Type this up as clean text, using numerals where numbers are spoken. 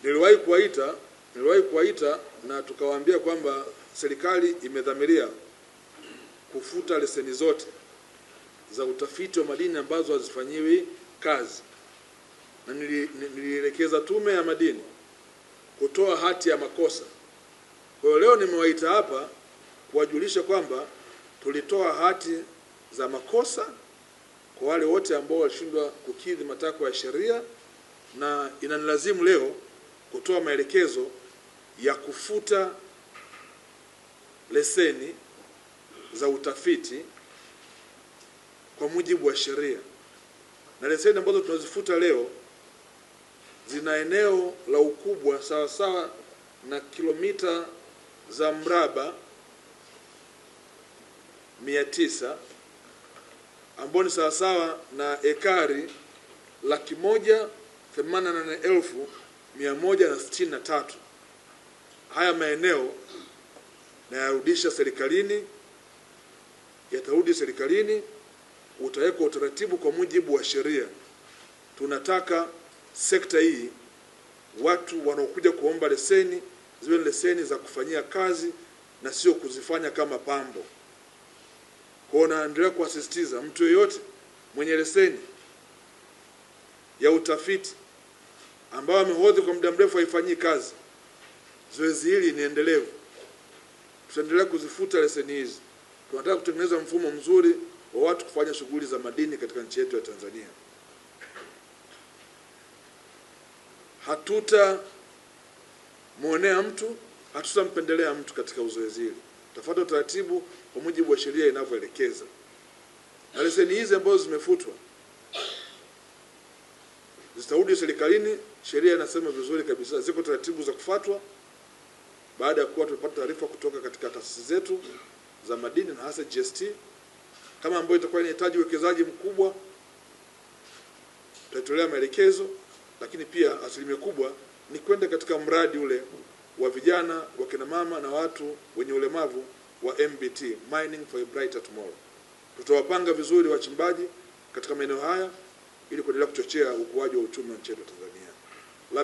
Niliwahi kuwaita na tukawaambia kwamba serikali imedhamiria kufuta leseni zote za utafiti wa madini ambazo hazifanyiwi kazi. Na nilielekeza Tume ya Madini kutoa hati ya makosa. Kwa hiyo leo nimewaita hapa kuwajulisha kwamba tulitoa hati za makosa kwa wale wote ambao walishindwa kukidhi matakwa ya sheria, na inanilazimu leo kutoa maelekezo ya kufuta leseni za utafiti kwa mujibu wa sheria. Na leseni ambazo tunazifuta leo zina eneo la ukubwa sawa sawa na kilomita za mraba 900, ambao ni sawa sawa na ekari 188,163. Haya maeneo na yarudisha serikalini, yatarudi serikalini, utaweka utaratibu kwa mujibu wa sheria. Tunataka sekta hii, watu wanaokuja kuomba leseni ziwe leseni za kufanyia kazi na sio kuzifanya kama pambo. Kwa naendelea kuasisitiza mtu yeyote mwenye leseni ya utafiti ambao amehodhi kwa muda mrefu haifanyii kazi, zoezi hili ni endelevu. Tutaendelea kuzifuta leseni hizi. Tunataka kutengeneza mfumo mzuri wa watu kufanya shughuli za madini katika nchi yetu ya Tanzania. Hatutamwonea mtu, hatutampendelea mtu katika zoezi hili. Tutafuata utaratibu kwa mujibu wa sheria inavyoelekeza. Na leseni hizi ambazo zimefutwa zitarudi serikalini. Sheria inasema vizuri kabisa, ziko taratibu za kufuatwa baada ya kuwa tumepata taarifa kutoka katika taasisi zetu za madini na hasa GST. Kama ambayo itakuwa inahitaji uwekezaji mkubwa, tutatolea maelekezo, lakini pia asilimia kubwa ni kwenda katika mradi ule wa vijana, wakina mama na watu wenye ulemavu wa MBT, Mining for a Brighter Tomorrow. Tutawapanga vizuri wachimbaji katika maeneo haya ili kuendelea kuchochea ukuaji wa uchumi wa nchi yetu Tanzania.